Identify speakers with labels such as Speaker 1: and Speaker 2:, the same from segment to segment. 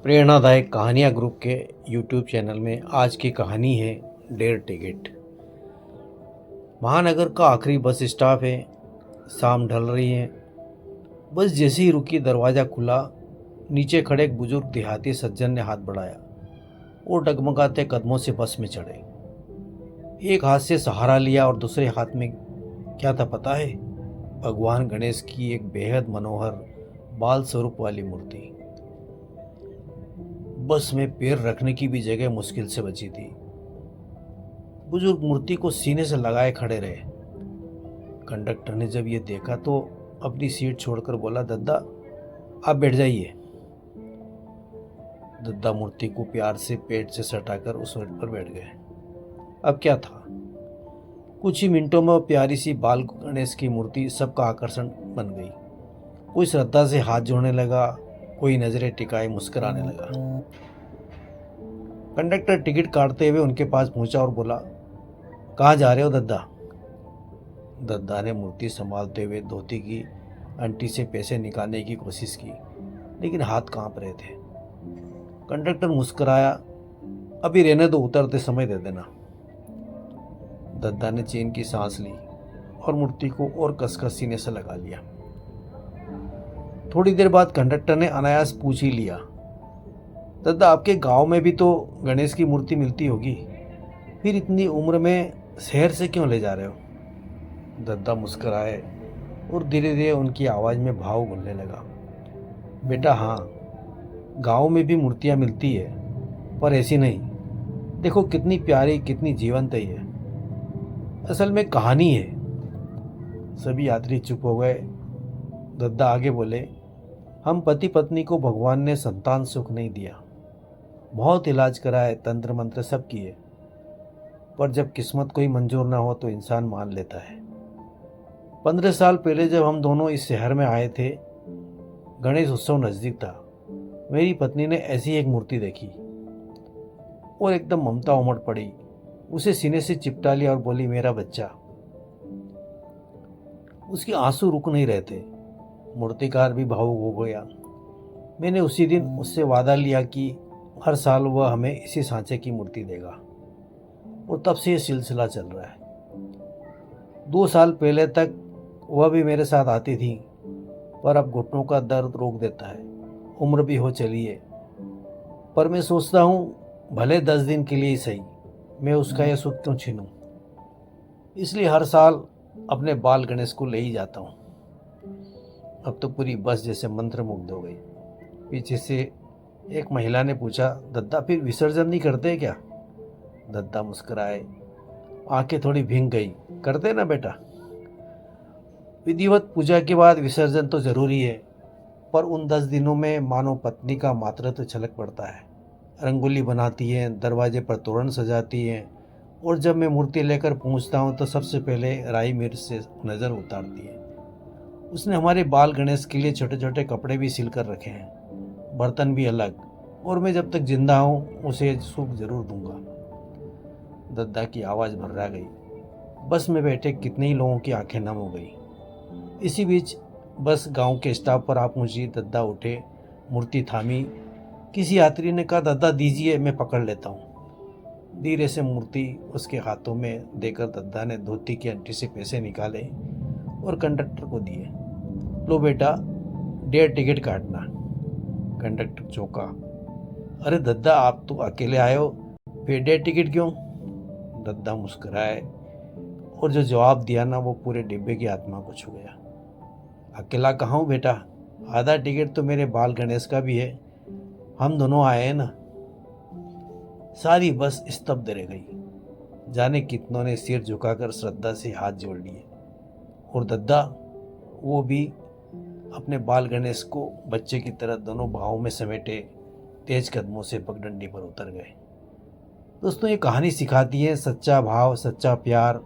Speaker 1: प्रेरणादायक कहानियाँ ग्रुप के यूट्यूब चैनल में आज की कहानी है डेढ़ टिकट। महानगर का आखिरी बस स्टॉप है। शाम ढल रही है। बस जैसे ही रुकी दरवाज़ा खुला। नीचे खड़े एक बुजुर्ग देहाती सज्जन ने हाथ बढ़ाया और डगमगाते कदमों से बस में चढ़े। एक हाथ से सहारा लिया और दूसरे हाथ में क्या था पता है? भगवान गणेश की एक बेहद मनोहर बाल स्वरूप वाली मूर्ति। बस में पैर रखने की भी जगह मुश्किल से बची थी। बुजुर्ग मूर्ति को सीने से लगाए खड़े रहे। कंडक्टर ने जब ये देखा तो अपनी सीट छोड़कर बोला, दद्दा आप बैठ जाइए। दद्दा मूर्ति को प्यार से पेट से सटाकर उस सीट पर बैठ गए। अब क्या था? कुछ ही मिनटों में वो प्यारी सी बाल गणेश की मूर्ति सबका आकर्षण बन गई। कोई श्रद्धा से हाथ जोड़ने लगा, कोई नजरें टिकाए मुस्कुराने लगा। कंडक्टर टिकट काटते हुए उनके पास पहुंचा और बोला, कहाँ जा रहे हो दद्दा? दद्दा ने मूर्ति संभालते हुए धोती की अंटी से पैसे निकालने की कोशिश की, लेकिन हाथ कांप रहे थे। कंडक्टर मुस्कुराया, अभी रहने दो, उतरते समय दे देना। दद्दा ने चैन की सांस ली और मूर्ति को और कसकर सीने से लगा लिया। थोड़ी देर बाद कंडक्टर ने अनायास पूछ ही लिया, दद्दा आपके गांव में भी तो गणेश की मूर्ति मिलती होगी, फिर इतनी उम्र में शहर से क्यों ले जा रहे हो? दद्दा मुस्कुराए और धीरे धीरे उनकी आवाज़ में भाव घुलने लगा। बेटा हाँ, गांव में भी मूर्तियां मिलती है, पर ऐसी नहीं। देखो कितनी प्यारी, कितनी जीवंत है ये। असल में कहानी है। सभी यात्री चुप हो गए। दद्दा आगे बोले, हम पति पत्नी को भगवान ने संतान सुख नहीं दिया। बहुत इलाज कराए, तंत्र मंत्र सब किए, पर जब किस्मत कोई मंजूर ना हो तो इंसान मान लेता है। 15 साल पहले जब हम दोनों इस शहर में आए थे, गणेश उत्सव नज़दीक था। मेरी पत्नी ने ऐसी एक मूर्ति देखी और एकदम ममता उमड़ पड़ी। उसे सीने से चिपटा लिया और बोली, मेरा बच्चा। उसके आंसू रुक नहीं रहे थे। मूर्तिकार भी भावुक हो गया। मैंने उसी दिन उससे वादा लिया कि हर साल वह हमें इसी सांचे की मूर्ति देगा, और तब से ये सिलसिला चल रहा है। 2 साल पहले तक वह भी मेरे साथ आती थी, पर अब घुटनों का दर्द रोक देता है। उम्र भी हो चली है, पर मैं सोचता हूँ भले 10 दिन के लिए ही सही, मैं उसका यह सुख क्यों छीनूं। इसलिए हर साल अपने बाल गणेश को ले ही जाता हूँ। अब तो पूरी बस जैसे मंत्रमुग्ध हो गई। पीछे से एक महिला ने पूछा, दद्दा फिर विसर्जन नहीं करते क्या? दद्दा मुस्कुराए, आंखें थोड़ी भींग गई, करते ना बेटा। विधिवत पूजा के बाद विसर्जन तो जरूरी है, पर उन 10 दिनों में मानो पत्नी का मातृत्व छलक पड़ता है। रंगोली बनाती है, दरवाजे पर तोरण सजाती है, और जब मैं मूर्ति लेकर पहुंचता हूं तो सबसे पहले राई मिर्च से नज़र उतारती है। उसने हमारे बाल गणेश के लिए छोटे छोटे कपड़े भी सिल कर रखे हैं, बर्तन भी अलग, और मैं जब तक जिंदा हूँ उसे सुख जरूर दूंगा। दद्दा की आवाज़ भर्रा गई। बस में बैठे कितने ही लोगों की आंखें नम हो गई। इसी बीच बस गांव के स्टॉप पर आ पहुंची। दद्दा उठे, मूर्ति थामी। किसी यात्री ने कहा, दद्दा दीजिए, मैं पकड़ लेता हूँ। धीरे से मूर्ति उसके हाथों में देकर दद्दा ने धोती की अंटी से पैसे निकाले और कंडक्टर को दिए। लो बेटा, 1.5 टिकट काटना। कंडक्टर चौंका, अरे दद्दा आप तो अकेले आए हो, फिर 1.5 टिकट क्यों? दद्दा मुस्कुराए और जो जवाब दिया ना, वो पूरे डिब्बे की आत्मा को छू गया। अकेला कहाँ हूँ बेटा, आधा टिकट तो मेरे बाल गणेश का भी है, हम दोनों आए हैं ना। सारी बस स्तब्ध रह गई। जाने कितनों ने सिर झुकाकर श्रद्धा से हाथ जोड़ लिए, और दद्दा वो भी अपने बाल गणेश को बच्चे की तरह दोनों बाहों में समेटे तेज कदमों से पगडंडी पर उतर गए। दोस्तों, ये कहानी सिखाती है सच्चा भाव, सच्चा प्यार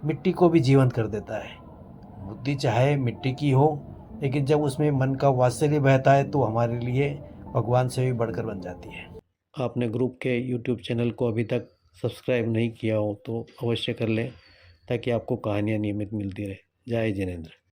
Speaker 1: मिट्टी को भी जीवंत कर देता है। बुद्धि चाहे मिट्टी की हो, लेकिन जब उसमें मन का वात्सल्य बहता है तो हमारे लिए भगवान से भी बढ़कर बन जाती है। आपने ग्रुप के यूट्यूब चैनल को अभी तक सब्सक्राइब नहीं किया हो तो अवश्य कर लें, ताकि आपको कहानियाँ नियमित मिलती रहे। जय जिनेंद्र।